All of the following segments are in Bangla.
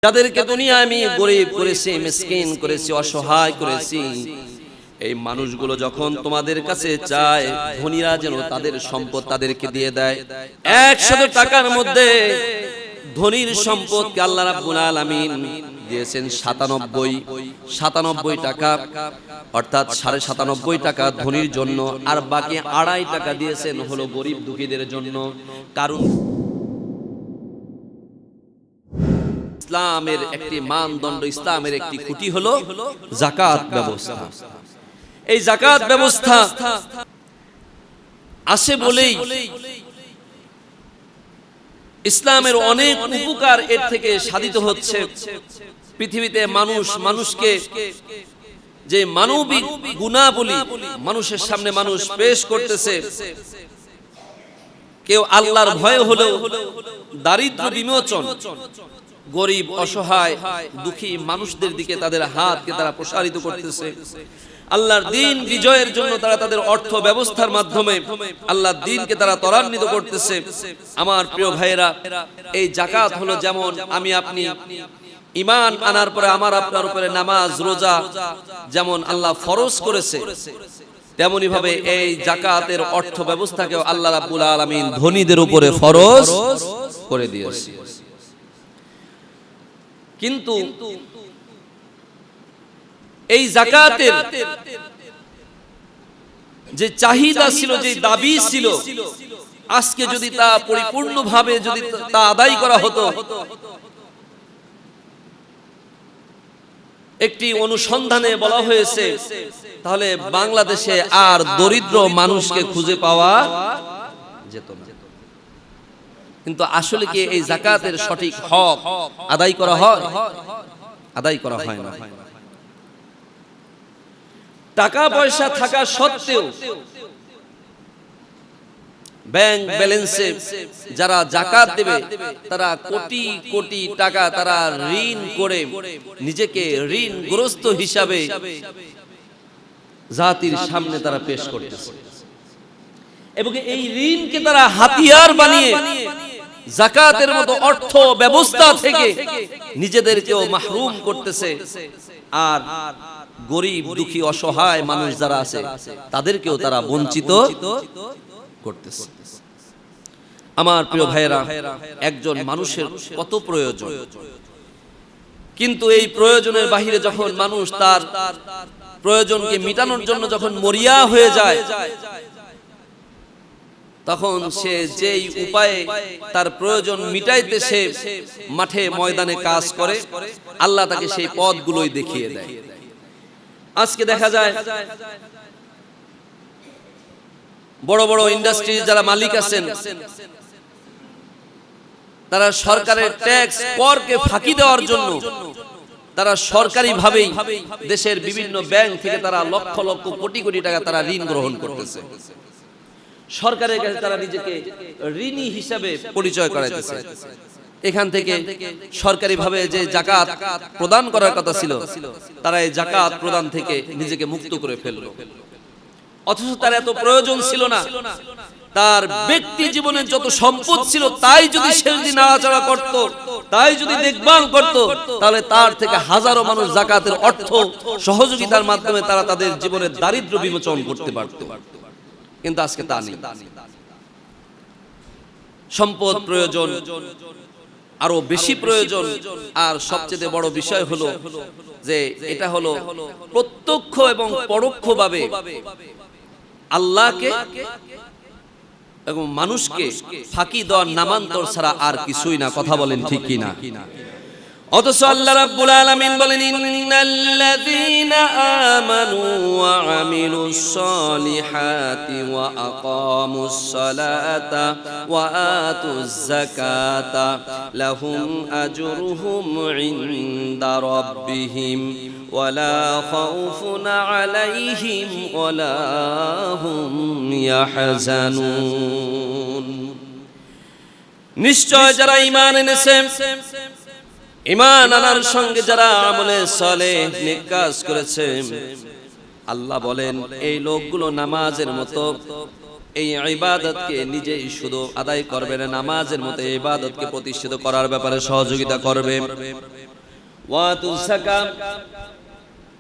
যাদেরকে দুনিয়ায় আমি গরিব করেছি, মিসকিন করেছি, অসহায় করেছি, এই মানুষগুলো যখন তোমাদের কাছে চায়, ধনীরা যেন তাদের সম্পদ তাদেরকে দিয়ে দেয়। 100 টাকার মধ্যে ধনীর সম্পদকে আল্লাহ রাব্বুল আলামিন দিয়েছেন 97 টাকা, অর্থাৎ 97.5 টাকা ধনীর জন্য, আর বাকি 2.5 টাকা দিয়েছেন হলো গরিব দুঃখীদের জন্য। কারণ ইসলামের একটি মানদণ্ড, ইসলামের একটি খুঁটি হলো যাকাত ব্যবস্থা। এই যাকাত ব্যবস্থা আছে বলেই ইসলামের অনেক উপকার এর থেকে সাধিত হচ্ছে। পৃথিবীতে মানুষকে যে মানবিক গুণাবলী মানুষের সামনে মানুষ পেশ করতেছে, কেউ আল্লাহর ভয় হলেও দারিদ্র বিমোচন, গরিব অসহায় দুঃখী মানুষদের দিকে তাদের হাতকে তারা প্রসারিত করতেছে। আল্লাহর দ্বীন বিজয়ের জন্য তারা তাদের অর্থ ব্যবস্থার মাধ্যমে আল্লাহর দ্বীনকে তারা ত্বরান্বিত করতেছে। আমার প্রিয় ভাইয়েরা, এই যাকাত হলো যেমন আমি আপনি ঈমান আনার পরে আমার আপনার উপরে নামাজ রোজা যেমন আল্লাহ ফরজ করেছে, তেমনি ভাবে এই যাকাতের অর্থ ব্যবস্থাকেও আল্লাহ রাব্বুল আলামিন ধনীদের উপরে ফরজ করে দিয়েছে। কিন্তু এই যাকাতের যে চাহিদা ছিল, যে দাবি ছিল, আজকে যদি তা পরিপূর্ণভাবে যদি তা আদায় করা হতো, একটি অনুসন্ধানে বলা হয়েছে তাহলে বাংলাদেশে আর দরিদ্র মানুষকে খুঁজে পাওয়া যেত না। কিন্তু আসলে কি এই যাকাতের সঠিক হক আদায় করা হয়? আদায় করা হয় না। টাকা পয়সা থাকা সত্ত্বেও ব্যাংক ব্যালেন্সে যারা যাকাত দেবে তারা কোটি কোটি টাকা তারা ঋণ করে নিজেকে ঋণগ্রস্ত হিসাবে জাতির সামনে তারা পেশ করতেছে, এবং এই ঋণকে তারা হাতিয়ার বানিয়ে যাকাতের মতো অর্থ ব্যবস্থা থেকে নিজেদেরকেও মাহরুম করতেছে, আর গরিব দুঃখী অসহায় মানুষ যারা আছে তাদেরকেও তারা বঞ্চিত করতেছে। আমার প্রিয় ভাইয়েরা, একজন মানুষের কত প্রয়োজন, কিন্তু এই প্রয়োজনের বাহিরে যখন মানুষ তার প্রয়োজনকে মিটানোর জন্য যখন মরিয়া হয়ে যায়, তখন সে যেই উপায়ে তার প্রয়োজন মিটাইতে সে মাঠে ময়দানে কাজ করে, আল্লাহ তাকে সেই পথগুলোই দেখিয়ে দেয়। আজকে দেখা যায় বড় বড় ইন্ডাস্ট্রির যারা মালিক আছেন, তারা সরকারের ট্যাক্স করকে ফাঁকি দেওয়ার জন্য তারা সরকারি ভাবেই দেশের বিভিন্ন ব্যাংক থেকে তারা লক্ষ লক্ষ কোটি কোটি টাকা তারা ঋণ গ্রহণ করতেছে। সরকারের কাছে তারা নিজেকে ঋণী হিসাবে পরিচয় করাইতেছে। এখান থেকে সরকারি ভাবে যে যাকাত প্রদান করার কথা ছিল, তারা এই যাকাত প্রদান থেকে নিজেকে মুক্ত করে ফেলল। অথচ তার এত প্রয়োজন ছিল না। তার ব্যক্তি জীবনের যত সম্পদ ছিল তাই যদি সে যদি নাড়াচাড়া করত, তাই যদি দেখভাল করত, তাহলে তার থেকে হাজারো মানুষ যাকাতের অর্থ সহযোগিতার মাধ্যমে তারা তাদের জীবনের দারিদ্র বিমোচন করতে পারত। কিন্তু আজকে তা নেই। সম্পদ প্রয়োজন, আরো বেশি প্রয়োজন, আর সবচেয়ে বড় বিষয় হলো যে এটা হলো প্রত্যক্ষ এবং পরোক্ষভাবে আল্লাহকে এবং মানুষকে ফাঁকি দেওয়ার নামান্তর ছাড়া আর কিছুই না। কথা বলেন ঠিক কিনা? অথচ আল্লাহ রাব্বুল আলামিন বলেন, ইন্নাল্লাযীনা আমানু ওয়া আমিলুস সলিহাতি ওয়া আকামুস সালাতা ওয়া আতুজ যাকাতা লাহুম আজরুহুম ইনদা রাব্বিহিম ওয়ালা খাউফুন আলাইহিম ওয়ালা হুম ইয়াহজানুন। নিশ্চয় যারা ঈমান এনেছে, ঈমান আনার সঙ্গে যারা আমলে সালেহ নেক কাজ করেছে, আল্লাহ বলেন এই লোকগুলো নামাজের মতো এই ইবাদতকে নিজেই শুধু আদায় করবে না, নামাজের মতো ইবাদতকে প্রতিষ্ঠিত করার ব্যাপারে সহযোগিতা করবে। ওয়াতুজ যাকাত,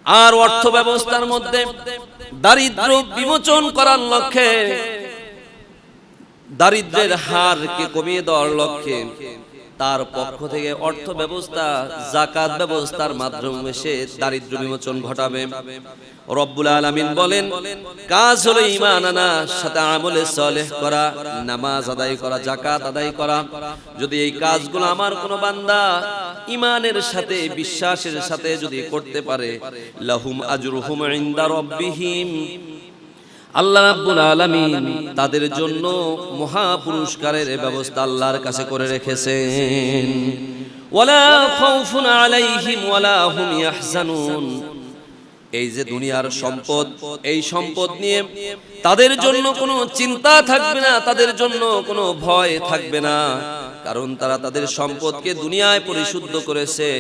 আর অর্থ ব্যবস্থার মধ্যে দারিদ্র্য বিমোচন করার লক্ষ্যে, দারিদ্র্যের হারকে কমিয়ে দেওয়ার লক্ষ্যে তার পক্ষ থেকে অর্থ ব্যবস্থা, যাকাত ব্যবস্থার মাধ্যমে সে দারিদ্র্য বিমোচন ঘটাবে। রব্বুল আলামিন বলেন, কাজ হলো ঈমান আনা, সাথে আমলে সালেহ করা, নামাজ আদায় করা, যাকাত আদায় করা। যদি এই কাজগুলো আমার কোন বান্দা ঈমানের সাথে, বিশ্বাসের সাথে যদি করতে পারে, লাহুম আজরুহুম ইনদা রাব্বিহিম, আল্লাহ রাব্বুল আলামিন তাদের জন্য মহা পুরস্কারের ব্যবস্থা আল্লাহর কাছে করে রেখেছেন। ওয়ালা খাউফুন আলাইহিম ওয়ালা হুম ইয়াহজানুন, এই যে দুনিয়ার সম্পদ, এই সম্পদ নিয়ে তাদের জন্য কোনো চিন্তা থাকবে না, তাদের জন্য কোনো ভয় থাকবে না, কারণ তারা তাদের সম্পদকে দুনিয়ায় পরিশুদ্ধ করেছে।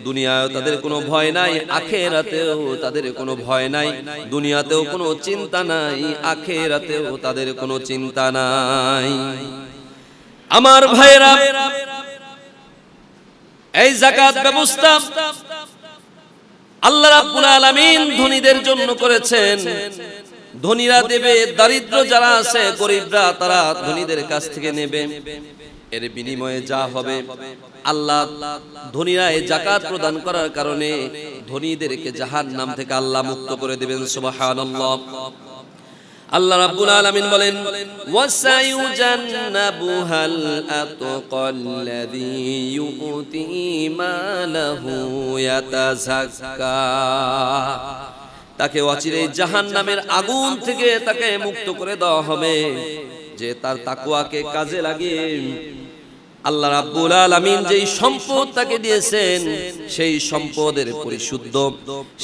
দুনিয়ায় তাদের কোনো ভয় নাই, আখিরাতেও তাদের কোনো ভয় নাই। দুনিয়াতেও কোনো চিন্তা নাই, আখিরাতেও তাদের কোনো চিন্তা নাই। আমার ভাইরা, এই যাকাত ব্যবস্থা আল্লাহ রাব্বুল আলামিন ধনীদের জন্য করেছেন। ধনীরা দেবে, দারিদ্র যারা আছে, গরিবরা, তারা ধনীদের কাছ থেকে নেবে। এর বিনিময়ে যা হবে, আল্লাহ ধনীরা এই যাকাত প্রদান করার কারণে ধনীদেরকে জাহান্নাম থেকে আল্লাহ মুক্ত করে দিবেন। সুবহানাল্লাহ। আল্লাহ রাব্বুল আলামিন বলেন, ওয়াসায়ুজান্নাবুহাল আতকাল্লাযী ইউতি মালাহু ইয়াতাযাক্কা, তাকে অচিরেই জাহান্নামের আগুন থেকে তাকে মুক্ত করে দেওয়া হবে, যে তার তাকওয়াকে কাজে লাগিয়ে আল্লাহ রাব্বুল আলামিন যেই সম্পদ তাকে দিয়েছেন, সেই সম্পদের পরিশুদ্ধ,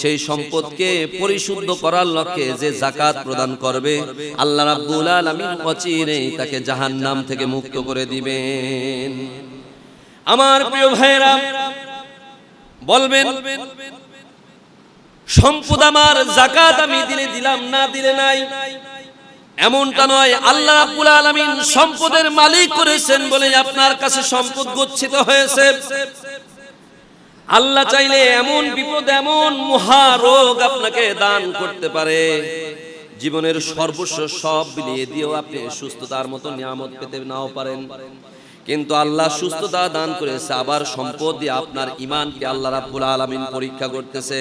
সেই সম্পদকে পরিশুদ্ধ করার লক্ষ্যে যে যাকাত প্রদান করবে, আল্লাহ রাব্বুল আলামিন অচিরেই তাকে জাহান্নাম থেকে মুক্ত করে দিবেন। আমার প্রিয় ভাইরা বলবেন, সম্পদ আমার, যাকাত আমি দিলে দিলাম, না দিলে নাই, এমনটা নয়। আল্লাহ রাব্বুল আলামিন সম্পদের মালিক করেছেন বলে আপনার কাছে সম্পদ গচ্ছিত হয়েছে। আল্লাহ চাইলে এমন বিপদ, এমন মহারোগ আপনাকে দান করতে পারে, জীবনের সর্বস্ব সব বিলিয়ে দিয়েও আপনি সুস্থতার মতো নিয়ামত পেতে নাও পারেন। কিন্তু আল্লাহ সুস্থতা দান করেছে, আবার সম্পদ দিয়ে আপনার ঈমানকে আল্লাহ রাব্বুল আলামিন পরীক্ষা করতেছে।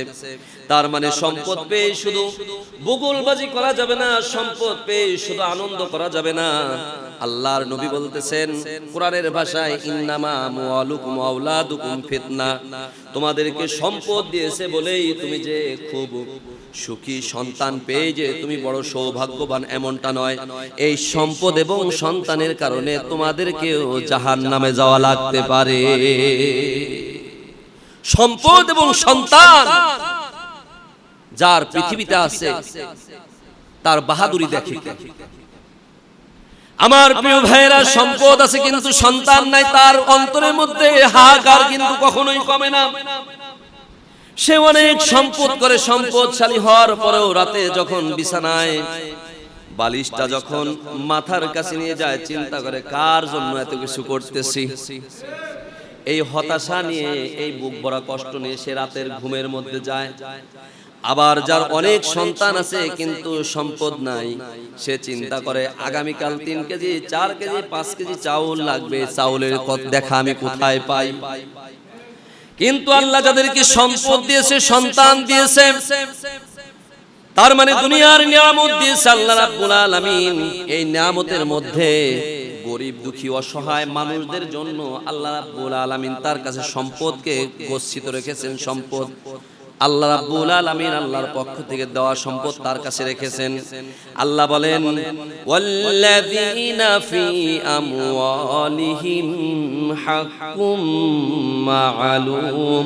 তার মানে সম্পদ পেয়ে শুধু বগলবাজি করা যাবে না, সম্পদ পেয়ে শুধু আনন্দ করা যাবে না। আল্লাহর নবী বলতেছেন কোরআনের ভাষায়, ইন্নামা আমওয়ালুকুম ওয়া আওলাদুকুম ফিতনা, তোমাদেরকে সম্পদ দিয়েছে বলেই তুমি যে খুব সুখী, সন্তান পেয়ে যে তুমি বড় সৌভাগ্যবান, এমনটা নয়। এই সম্পদ এবং সন্তানের কারণে তোমাদেরকেও জাহান্নামে যাওয়া লাগতে পারে। সম্পদ এবং সন্তান যার পৃথিবীতে আছে, তার বাহাদুরি দেখে। আমার প্রিয় ভাইরা, সম্পদ আছে কিন্তু সন্তান নাই, তার অন্তরের মধ্যে হাহাকার কিন্তু কখনোই কমে না। সে অনেক সম্পদ করে, সম্পদশালী হওয়ার পরেও রাতে যখন বিছানায় বালিশটা যখন মাথার কাছে নিয়ে যায়, চিন্তা করে কার জন্য এত কিছু করতেছি। এই হতাশা নিয়ে, এই বুক ভরা কষ্ট নিয়ে সে রাতের ঘুমের মধ্যে যায়। আবার যার অনেক সন্তান আছে কিন্তু সম্পদ নাই, সে চিন্তা করে আগামীকাল 3 কেজি, 4 কেজি, 5 কেজি চাউল লাগবে, চাউলের দেখা আমি কোথায় পাই। কিন্তু আল্লাহ যাদেরকে সম্পদ দিয়েছে, সন্তান দিয়েছে, তার মানে দুনিয়ার নিয়ামত দিয়েছে আল্লাহ রাব্বুল আলামিন। এই নিয়ামতের মধ্যে গরিব, দুঃখী, অসহায় মানুষদের জন্য আল্লাহ রাব্বুল আলামিন তার কাছে সম্পদকে গচ্ছিত রেখেছেন। সম্পদ আল্লাহ রাব্বুল আলামিন আল্লাহর পক্ষ থেকে দেওয়া সম্পদ তার কাছে রেখেছেন। আল্লাহ বলেন, ওয়াল্লাযীনা ফি আমওয়ালিহিম হাক্কুম মা'লুম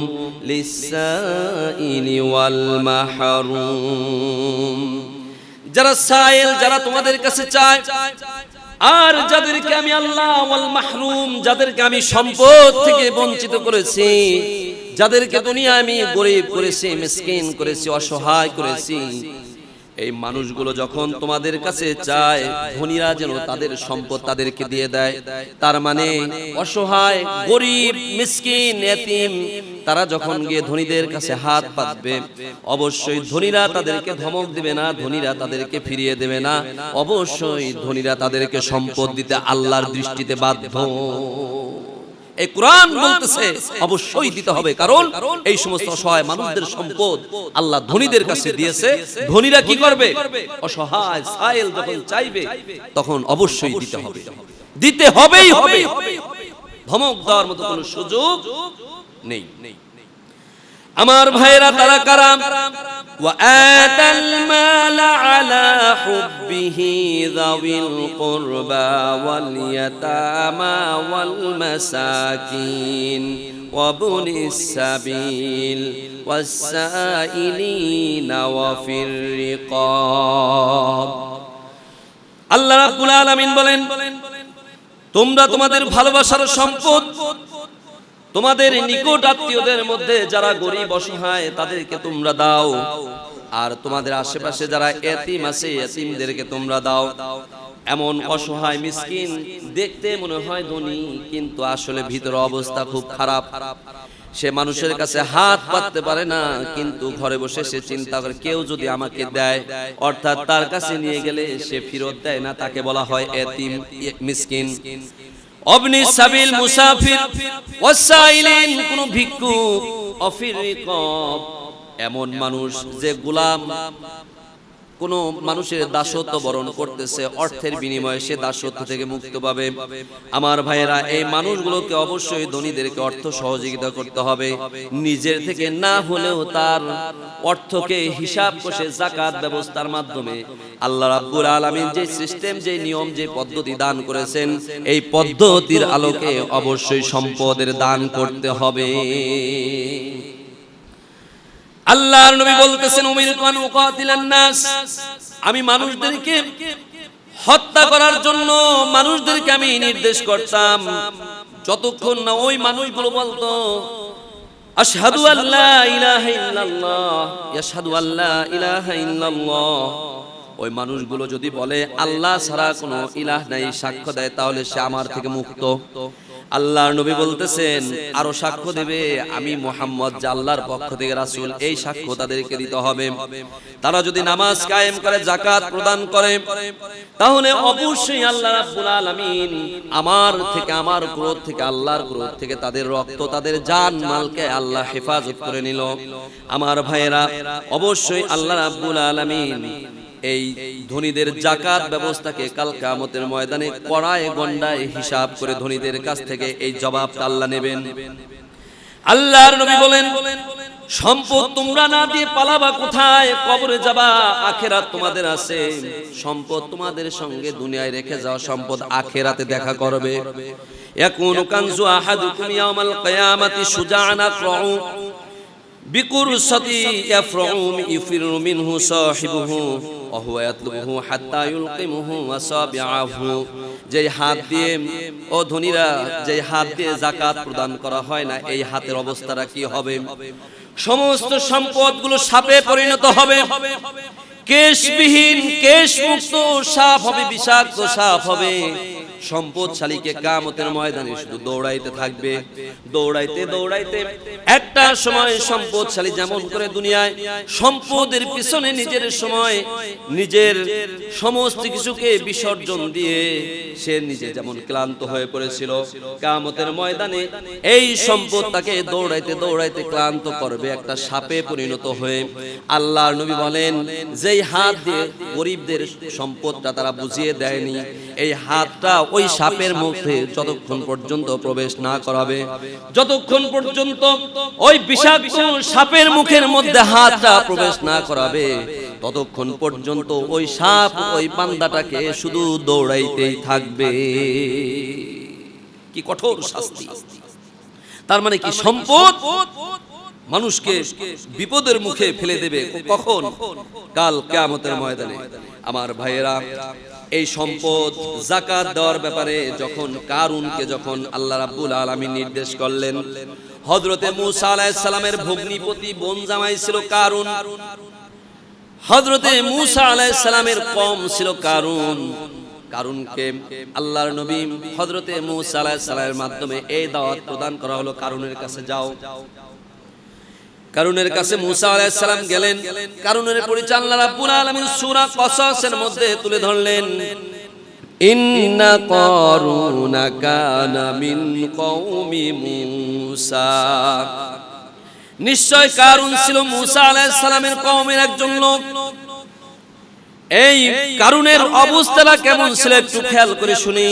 লিস-সাইলি ওয়াল মাহরুম, যারা সাইল, যারা তোমাদের কাছে চায়, আর যাদেরকে আমি আল্লাহ ওয়াল মাহরুম, যাদেরকে আমি সম্পদ থেকে বঞ্চিত করেছি, যাদেরকে দুনিয়া আমি গরিব করেছি, মিসকিন করেছি, অসহায় করেছি, এই মানুষগুলো যখন তোমাদের কাছে চায় ধনীরা যেন তাদের সম্পদ তাদেরকে দিয়ে দেয়, তার মানে অসহায় গরিব মিসকিন এতিম তারা যখন গিয়ে ধনীদের কাছে হাত পাতবে, অবশ্যই ধনীরা তাদেরকে ধমক দেবে না, ধনীরা তাদেরকে ফিরিয়ে দেবে না, অবশ্যই ধনীরা তাদেরকে সম্পদ দিতে আল্লাহর দৃষ্টিতে বাধ্য। এই কোরআন বলতেছে অবশ্যই দিতে হবে, কারণ এই সমস্ত অসহায় মানুষদের সম্পদ আল্লাহ ধনীদের কাছে দিয়েছে। ধনীরা কি করবে? অসহায় সাইল যখন চাইবে তখন অবশ্যই দিতে হবে, দিতে হবেই হবে, ধমক দেওয়ার মতো কোনো সুযোগ নেই। আমার ভাইরা তারা কারা? وآتى المال على حبه ذوي القربى واليتامى والمساكين وابن السبيل والسائلين وفي الرقاب। আল্লাহ রাব্বুল আলামিন বলেন, তোমরা তোমাদের ভালোবাসার সম্পদ তোমাদের নিকট আত্মীয়দের মধ্যে যারা গরিব অসহায় তাদেরকে তোমরা দাও, আর তোমাদের আশেপাশে যারা এতিম আছে এতিমদেরকে তোমরা দাও। এমন অসহায় মিসকিন দেখতে মনে হয় ধনী, কিন্তু আসলে ভিতর অবস্থা খুব খারাপ। সে মানুষের কাছে হাত পাততে পারে না, কিন্তু ঘরে বসে সে চিন্তা করে কেউ যদি আমাকে দেয়, অর্থাৎ তার কাছে নিয়ে গেলে সে ফেরত দেয় না, তাকে বলা হয় এতিম মিসকিন। অবনি সাবিল মুসাফির ওয়াসাইলিন, কোন ভিক্ষুক, অফির রিকাব এমন মানুষ যে গোলাম, কোন মানুষের দাসত্ব বরণ করতেছে, অর্থের বিনিময়ে সে দাসত্ব থেকে মুক্ত পাবে। আমার ভাইয়েরা, এই মানুষগুলোকে অবশ্যই ধনীদেরকে অর্থ সহযোগিতা করতে হবে, নিজের থেকে না হলেও তার অর্থকে হিসাব করে যাকাত ব্যবস্থার মাধ্যমে আল্লাহ রাব্বুল আলামিন যে সিস্টেম, যে নিয়ম, যে পদ্ধতি দান করেছেন, এই পদ্ধতির আলোকে অবশ্যই সম্পদের দান করতে হবে। আল্লাহর নবী বলতেছেন, উমিরতু আন উকাতিলান নাস, আমি মানুষদেরকে হত্যা করার জন্য মানুষদেরকে আমি নির্দেশ করতাম, যতক্ষণ না ওই মানুষগুলো বলতো আশহাদু আল্লা ইলাহা ইল্লাল্লাহ, ইয়াশহাদু আল্লা ইলাহা ইল্লাল্লাহ। ওই মানুষগুলো যদি বলে আল্লাহ ছাড়া কোনো ইলাহ নাই, সাক্ষ্য দেয়, তাহলে সে আমার থেকে মুক্ত। আল্লাহর নবী বলতেছেন আরো সাক্ষ্য দেবে আমি মুহাম্মদ যে আল্লাহর পক্ষ থেকে রাসূল, এই সাক্ষ্য তাদেরকে দিতে হবে। তারা যদি নামাজ কায়েম করে, যাকাত প্রদান করে, তাহলে অবশ্যই আল্লাহ রাব্বুল আলামিন আমার থেকে, আমার ক্রোধ থেকে, আল্লাহর ক্রোধ থেকে তাদের রক্ত, তাদের জান মালকে আল্লাহ হেফাজত করে নিল। আমার ভাইয়েরা, অবশ্যই আল্লাহ রাব্বুল আলামিন এই ধনীদের যাকাত ব্যবস্থাকে কাল কিয়ামতের ময়দানে কড়ায় গন্ডায় হিসাব করে ধনীদের কাছ থেকে এই জবাবটা আল্লাহ নেবেন। আল্লাহর নবী বলেন, সম্পদ তোমরা না দিয়ে পালাবা কোথায়? কবরে যাবা। আখিরাত তোমাদের আছে, সম্পদ তোমাদের সঙ্গে দুনিয়ায় রেখে যাওয়া সম্পদ আখিরাতে দেখা করবে। ইয়াকুনু কানজু আহাদুকুম ইয়াউমাল কিয়ামাতি শুজাআন আফরাউ বিকুরসাতি ইয়াফরাউ ইফিরু মিনহু সাহিবুহু ওয়া হুয়া ইয়াতলুবুহু হাত্তা ইউলকিমুহু আসাবিআহু। যেই হাত দিয়ে, ও ধনীরা, যেই হাত দিয়ে যাকাত প্রদান করা হয় না, এই হাতের অবস্থাটা কি হবে? সমস্ত সম্পদগুলো সাপে পরিণত হবে, কেশবিহীন, কেশ মুক্ত সাপ হবে, বিষাক্ত সাপ হবে। সম্পদশালীকে কিয়ামতের ময়দানে শুধু দৌড়াইতে থাকবে, দৌড়াইতে দৌড়াইতে একটা সময় সম্পদশালী যেমন করে দুনিয়ায় সম্পদের পিছনে নিজের সময়, নিজের সমস্ত কিছুকে বিসর্জন দিয়ে সে নিজে যেমন ক্লান্ত হয়ে পড়েছিল, কিয়ামতের ময়দানে এই সম্পদ তাকে দৌড়াইতে দৌড়াইতে ক্লান্ত করবে, একটা সাপে পরিণত হয়ে। আল্লাহর নবী বলেন, যেই হাত দিয়ে গরিবদের সম্পদটা তারা বুঝিয়ে দেয়নি, এই হাতটা ওই সাপের মুখে যতক্ষণ পর্যন্ত প্রবেশ না করাবে, যতক্ষণ পর্যন্ত ওই বিষাক্ত সাপের মুখের মধ্যে হাতটা প্রবেশ না করাবে, ততক্ষণ পর্যন্ত ওই সাপ ওই বান্দাটাকে শুধু দৌড়াইতেই থাকবে। কি কঠোর শাস্তি! তার মানে কি, সম্পদ মানুষকে বিপদের মুখে ফেলে দেবে। কখন? কাল কিয়ামতের ময়দানে। আমার ভাইয়েরা, এই সম্পদ যাকাত দেওয়ার ব্যাপারে যখন কারুনকে যখন আল্লাহ রাব্বুল আলামিন নির্দেশ করলেন, হযরতে মূসা আলাইহিস সালামের ভগ্নিপতি বোন জামাই ছিল কারুন। হযরতে মূসা আলাইহিস সালামের কওম ছিল কারুন। কারুনকে আল্লাহর নবী হযরতে মূসা আলাইহিস সালামের মাধ্যমে এই দাওয়াত প্রদান করা হলো, কারুনের কাছে যাও। কারুনের কাছে মূসা আলাইহিস সালাম গেলেন। কারুনের পরিচয় আল্লাহ রাব্বুল আলামিন সূরা কসসের মধ্যে তুলে ধরলেন, ইন্না কারুনা কানা মিন কওমি মূসা। নিশ্চয় কারুন ছিল মূসা আলাইহিস সালামের কওমের একজন লোক। এই কারুনের অবস্থাটা কেমন ছিল একটু খেয়াল করে শুনি।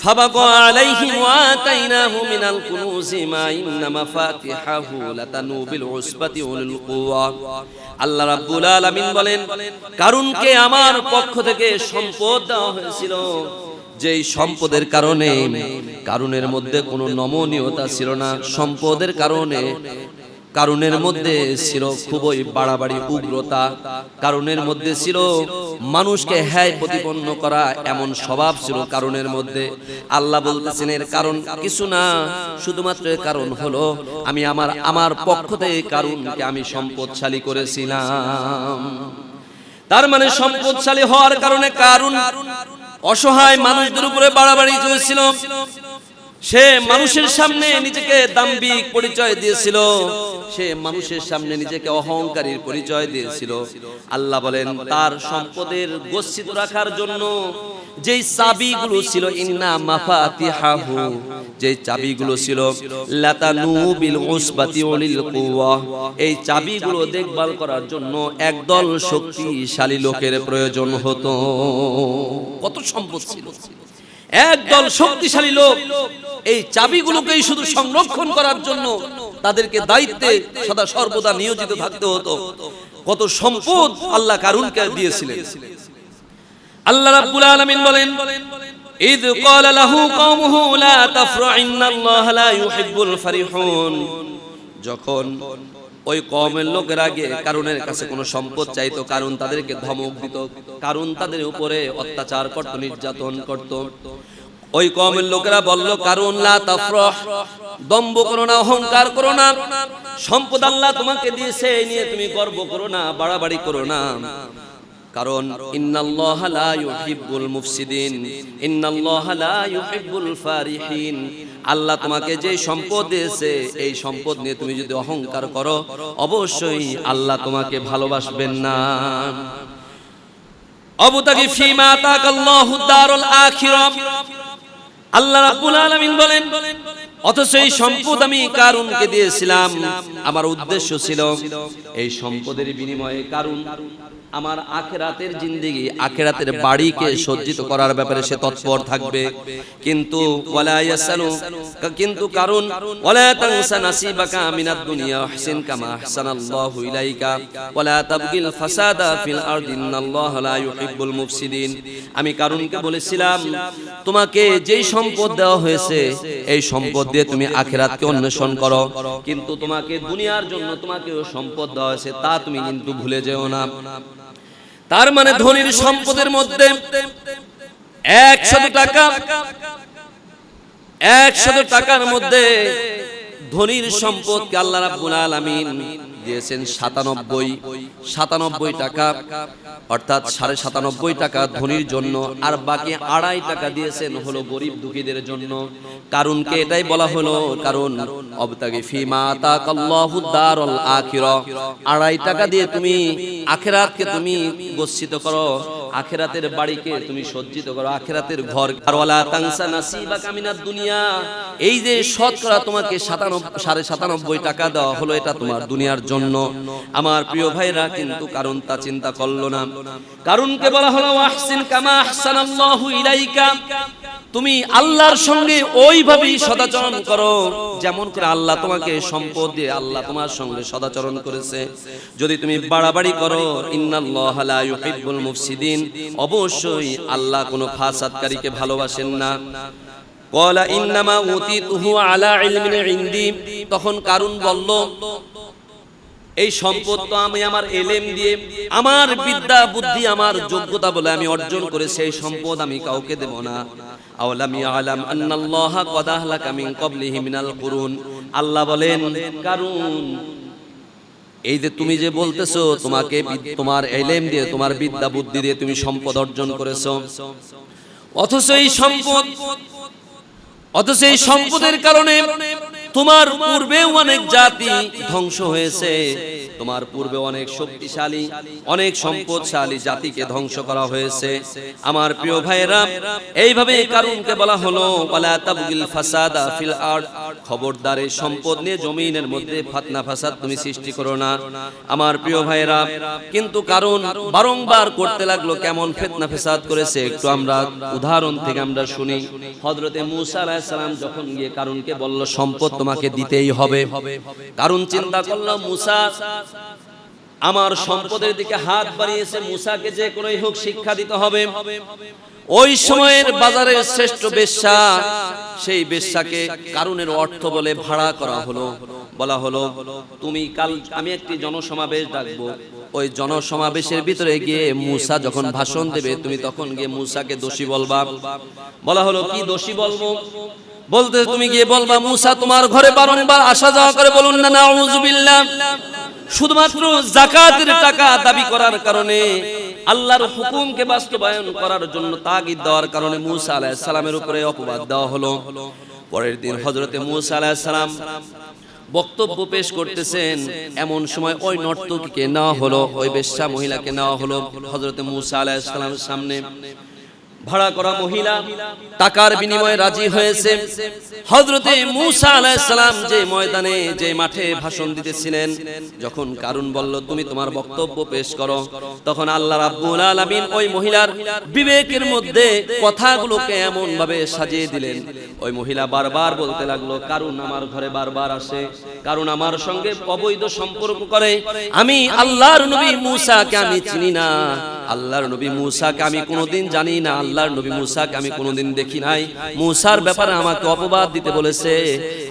ফাবাকা আলাইহি ওয়া আতাইনাহু মিনাল কুনুজি মা ইন্না মাফাতিহাহু লাতানু বিল উসবাতি উলিল কুওয়া। আল্লাহ রাব্বুল আলামিন বলেন, কারুনকে আমার পক্ষ থেকে সম্পদ দেওয়া হয়েছিল, যেই সম্পদের কারণে কারুনের মধ্যে কোনো নমনীয়তা ছিল না। সম্পদের কারণে কারুনের মধ্যে ছিল খুবই বাড়াবাড়ি উগ্রতা। কারুনের মধ্যে ছিল মানুষকে হ্যায় প্রতিপন্ন করা, এমন স্বভাব ছিল কারুনের মধ্যে। আল্লাহ বলতেছেন এর কারণ কিছু না, শুধুমাত্র এর কারণ হলো আমি আমার পক্ষ থেকে কারুনকে আমি সম্পদশালী করেছিলাম। তার মানে সম্পদশালী হওয়ার কারণে কারুন অসহায় মানুষদের উপরে বাড়াবাড়ি করেছিল। সে মানুষের সামনে নিজেকে দাম্ভিক পরিচয় দিয়েছিল, সে মানুষের সামনে নিজেকে অহংকারীর পরিচয় দিয়েছিল। আল্লাহ বলেন তার সম্পদের গচ্ছিত রাখার জন্য যেই চাবিগুলো ছিল, ইন্না মাফাতিহাহু, যেই চাবিগুলো ছিল লাতানু বিল উসবাতি উলিল কুওয়া, এই চাবিগুলো দেখভাল করার জন্য একদল শক্তিশালী লোকের প্রয়োজন হতো। কত সম্পদ ছিল, একদল শক্তিশালী লোক এই চাবিগুলোকেই শুধু সংরক্ষণ করার জন্য তাদেরকে দায়িত্বে সদা সর্বদা নিয়োজিত থাকতে হতো। কত সম্পদ আল্লাহ কারুনকে দিয়েছিলেন। আল্লাহ রাব্বুল আলামিন বলেন, ইয ক্বালা লাহু কওমুহু লা তাফরা ইন্নাল্লাহা লা ইউহিব্বুল ফারিহুন। যখন ওই কওমের লোকের আগে কারুনের কাছে কোনো সম্পদ চাইতো, কারুন তাদেরকে ধমক দিত, কারুন তাদের উপরে অত্যাচার করত, নির্যাতন করত। ওই কওমের লোকেরা বলল, কারুন লা তাফরাহ, দম্ভ করো না, অহংকার করো না, সম্পদ আল্লাহ তোমাকে দিয়েছে এই নিয়ে তুমি গর্ব করো না, বাড়াবাড়ি করো না। কারণ ইন্নাল্লাহা লা ইউহিব্বুল মুফসিদিন, ইন্নাল্লাহা লা ইউহিব্বুল ফারিহিন। আল্লাহ তোমাকে যে সম্পদ দিয়েছে এই সম্পদ নিয়ে তুমি যদি অহংকার করো, অবশ্যই আল্লাহ তোমাকে ভালোবাসবেন না। আবতাগি ফীমা আতাকাল্লাহু দারুল আখিরাহ, আল্লাহ রাব্বুল আলামিন বলেন, অথচ এই সম্পদ আমি কারুনকে দিয়েছিলাম, আমার উদ্দেশ্য ছিল এই সম্পদের বিনিময়ে কারুন আমার আখিরাতের জিন্দেগি, আখিরাতের বাড়িকে সজ্জিত করার ব্যাপারে সে তৎপর থাকবে। কিন্তু ওয়ালা ইয়াসানু, কিন্তু কারুন ওয়ালা তানসা নাসিবাকা মিনাদ দুনিয়া ওয়াহসিন কামা আহসানাল্লাহু ইলাইকা ওয়ালা তাবগিল ফাসাদা ফিল আরদি ইন্নাল্লাহা লা ইউহিব্বুল মুফসিদিন। আমি কারুনকে বলেছিলাম, তোমাকে যেই সম্পদ দেওয়া হয়েছে এই সম্পদ দিয়ে তুমি আখিরাতকে অন্বেষণ করো, কিন্তু তোমাকে দুনিয়ার জন্য তোমাকে ওই সম্পদ দেওয়া হয়েছে তা তুমি কিন্তু ভুলে যেও না। তার মানে ধনীর সম্পদের মধ্যে 100 টাকা, 100 টাকার মধ্যে ধনীর সম্পদকে আল্লাহ রাব্বুল আলামিন দিয়েছেন 97 টাকা, অর্থাৎ 97.5 টাকা ধনীর জন্য, আর বাকি 2.5 টাকা দিয়েছেন হলো গরিব দুঃখীদের জন্য। কারুনকে এটাই বলা হলো, কারণ অবতাগি ফীমা আতাকাল্লাহু দারুল আখিরাহ, 2.5 টাকা দিয়ে তুমি আখিরাতকে তুমি গচ্ছিত করো, আখিরাতের বাড়িকে তুমি সজ্জিত করো, আখিরাতের ঘর। আর ওয়ালা তানসা নাসিবাকা মিনাদ দুনিয়া, এই যে শতকরা তোমাকে 97.5 টাকা দেওয়া হলো, এটা তোমার দুনিয়ার জন্য। আমার প্রিয় ভাইরা, কিন্তু কারণ তা চিন্তা করলো না। কারুনকে বলা হলো ওয়াহসিন কামা আহসানাল্লাহু ইলাইকা, তুমি আল্লাহর সঙ্গে ওইভাবেই সদাচরণ করো যেমন করে আল্লাহ তোমাকে সম্পদ দিয়ে আল্লাহ তোমার সঙ্গে সদাচরণ করেছে। যদি তুমি বাড়াবাড়ি করো, ইন্নাল্লাহা লা ইউহিব্বুল মুফসিদিন, অবশ্যই আল্লাহ কোনো ফাসাদকারীকে ভালোবাসেন না। ক্বালা ইন্নামা উতিতুহু আলা ইলমিন ইনদি, তখন কারুন বলল, এই সম্পদ তো আমি আমার এলেম দিয়ে, আমার বিদ্যা বুদ্ধি, আমার যোগ্যতা বলে আমি অর্জন করেছি, এই সম্পদ আমি কাউকে দেব না। আওলাম ইয়ালাম আন্নাল্লাহা ক্বাদ আহলাকা মিন ক্বাবলিহি মিনাল কুরুন, আল্লাহ বলেন কারুন এই যে তুমি যে বলতেছো তোমাকে তোমার ইলম দিয়ে তোমার বিদ্যা বুদ্ধি দিয়ে তুমি সম্পদ অর্জন করেছো, অথচ এই সম্পদের কারণে তোমার পূর্বে অনেক জাতি ধ্বংস হয়েছে, তোমার পূর্বে অনেক শক্তিশালী অনেক সম্পদশালী জাতিকে ধ্বংস করা হয়েছে। আমার প্রিয় ভাইরা, এইভাবে কারুনকে বলা হলো ওয়ালা তাবগিল ফাসাদা ফিল আরদ, খবরদার এই সম্পদ নিয়ে জমিনের মধ্যে ফিতনা ফাসাদ তুমি সৃষ্টি করো না। আমার প্রিয় ভাইরা, কিন্তু কারুন বারংবার করতে লাগলো। কেমন ফিতনা ফাসাদ করেছে একটু আমরা উদাহরণ থেকে আমরা শুনি। হযরতে মূসা আলাইহিস সালাম যখন গিয়ে কারুনকে বলল সম্পদ তোমাকে দিতেই হবে, কারুন চিন্তা করলো মূসা আমার সম্পদের দিকে হাত বাড়িয়েছে, মূসাকে যে কোনোই হোক শিক্ষা দিতে হবে। ওই সময়ের বাজারের শ্রেষ্ঠ বেশ্যা, সেই বেশ্যাকে কারুনের অর্থ বলে ভাড়া করা হলো। বলা হলো তুমি কাল আমি একটি জনসমাবেশ ডাকবো, ওই জনসমাবেশের ভিতরে গিয়ে মূসা যখন ভাষণ দেবে তুমি তখন গিয়ে মূসাকে দোষী বলবা। বলা হলো কি দোষী বলবো? বলতে তুমি গিয়ে বলবা মূসা তোমার ঘরে বারংবার আসা যাওয়া করে, বলুন না নাউযুবিল্লাহ, শুধুমাত্র যাকাতের টাকা দাবি করার কারণে, আল্লাহর হুকুমকে বাস্তবায়ন করার জন্য তাগিদ দেওয়ার কারণে মূসা আলাইহিস সালামের উপরে অপবাদ দেওয়া হলো। পরের দিন হযরতে মূসা আলাইহিস সালাম বক্তব্য পেশ করতেছেন, এমন সময় ওই নর্তকীকে নেওয়া হলো, ওই বেশ্যা মহিলাকে নেওয়া হলো হযরতে মূসা আলাইহিস সালামের সামনে। ভাড়া করা মহিলা টাকার বিনিময়ে রাজি হয়েছে। হযরতে মূসা আলাইহিস সালাম যে ময়দানে যে মাঠে ভাষণ দিতেছিলেন, যখন কারুন বলল তুমি তোমার বক্তব্য পেশ করো, তখন আল্লাহ রাব্বুল আলামিন ওই মহিলার বিবেকের মধ্যে কথাগুলোকে এমন ভাবে সাজিয়ে দিলেন, ওই মহিলা বারবার বলতে লাগলো কারুন আমার ঘরে বারবার আসে, কারুন আমার সঙ্গে অবৈধ সম্পর্ক করে, আমি আল্লাহর নবী মূসাকে আমি চিনি না, আল্লাহর নবী মূসাকে আমি কোনোদিন জানি না, আল্লাহর নবী মূসাকে আমি কোনোদিন দেখি নাই, মূসার ব্যাপারে আমাকে অপবাদ দিতে বলেছে,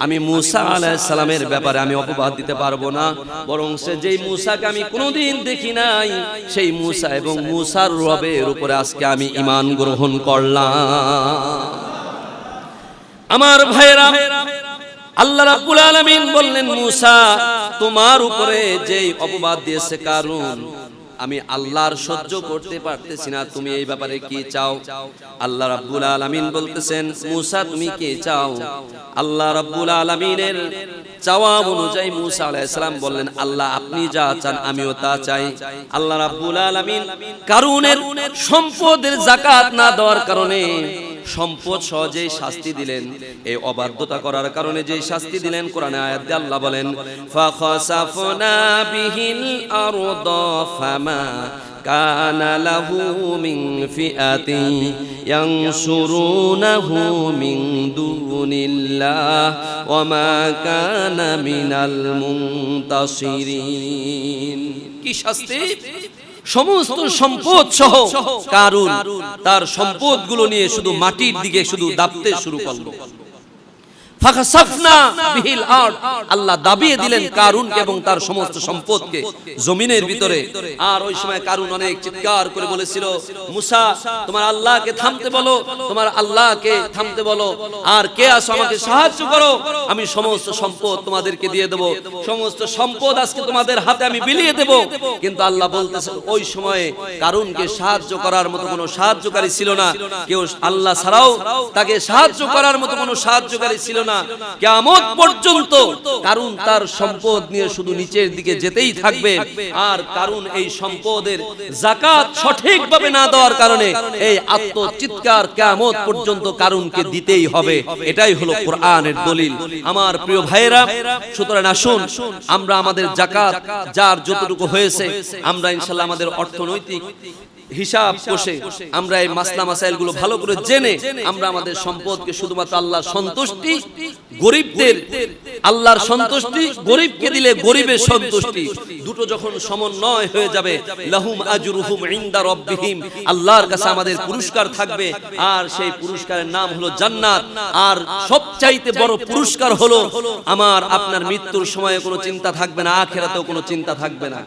আমি মূসা আলাইহিস সালামের ব্যাপারে আমি অপবাদ দিতে পারবো না, বরং সে যেই মূসাকে আমি কোনোদিন দেখি নাই সেই মূসা এবং মূসার রবের উপরে আজকে আমি ঈমান গ্রহণ করলাম। আমার ভাইরা, আল্লাহ রাব্বুল আলামিন বললেন মূসা তোমার উপরে যেই অপবাদ দিয়েছে কারুন, আমি আল্লাহর সহ্য করতে পারতেছি না, তুমি এই ব্যাপারে কি চাও? আল্লাহ রাব্বুল আলামিন বলতেছেন মূসা তুমি কি চাও? আল্লাহ রাব্বুল আলামিনের চাওয়া অনুযায়ী মূসা আলাইহিস সালাম বললেন আল্লাহ আপনি যা চান আমিও তা চাই। আল্লাহ রাব্বুল আলামিন কারুনের সম্পদের যাকাত না দেওয়ার কারণে সম্পদ সহজে শাস্তি দিলেন, এই অবাধ্যতা করার কারণে যে শাস্তি দিলেন কোরআনে আয়াত দিয়ে আল্লাহ বলেন ফাখাসাফনা বিহিল আরদা ফামা কানা লাহু মিন ফিআতি ইয়ানসুরুনাহু মিন দুনিল্লাহ ওয়া মা কানা মিনাল মুনতাসিরিন। কি শাস্তি? সমস্ত সম্পদ সহ কারুন তার সম্পদগুলো নিয়ে শুধু মাটির দিকে শুধু দাবতে শুরু করলো। ফাখাসাফনা বিহিল আরদ, আল্লাহ দাবিয়ে দিলেন কারুনকে এবং তার সমস্ত সম্পদকে জমিনের ভিতরে। আর ওই সময় কারুন অনেক চিৎকার করে বলেছিল মূসা তোমার আল্লাহকে থামতে বলো, তোমার আল্লাহকে থামতে বলো, আর কে আছো আমাকে সাহায্য করো, আমি সমস্ত সম্পদ তোমাদেরকে দিয়ে দেব, সমস্ত সম্পদ আজকে তোমাদের হাতে আমি বিলিয়ে দেব। কিন্তু আল্লাহ বলতেছে ওই সময়ে কারুনকে সাহায্য করার মতো কোনো সাহায্যকারী ছিল না, কেউ আল্লাহ ছাড়াও তাকে সাহায্য করার মতো কোনো সাহায্যকারী ছিল না। কিয়ামত পর্যন্ত কারুন তার সম্পদ নিয়ে শুধু নিচের দিকে যেতেই থাকবে। আর কারুন এই সম্পদের যাকাত সঠিকভাবে না দেওয়ার কারণে এই আত্মচিৎকার কিয়ামত পর্যন্ত কারুনকে দিতেই হবে। এটাই হলো কোরআনের দলিল। আমার প্রিয় ভাইয়েরা, সুতরাং আসুন আমরা আমাদের যাকাত যার যতটুকু হয়েছে আমরা ইনশাআল্লাহ আমাদের অর্থনৈতিক হিসাব কষে আমরা এই মাসলা মাসাইলগুলো ভালো করে জেনে আমরা আমাদের সম্পদকে শুধুমাত্র আল্লাহর সন্তুষ্টি, গরিবদের আল্লাহর সন্তুষ্টি, গরিবকে দিলে গরিবের সন্তুষ্টি, দুটো যখন সমন্বয় হয়ে যাবে লাহুম আজরুহুম ইনদা রাব্বিহিম, আল্লাহর কাছে আমাদের পুরস্কার থাকবে। আর সেই পুরস্কারের নাম হলো জান্নাত। আর সবচাইতে বড় পুরস্কার হলো আমার আপনার মৃত্যুর সময়ে কোনো চিন্তা থাকবে না, আখিরাতেও কোনো চিন্তা থাকবে না।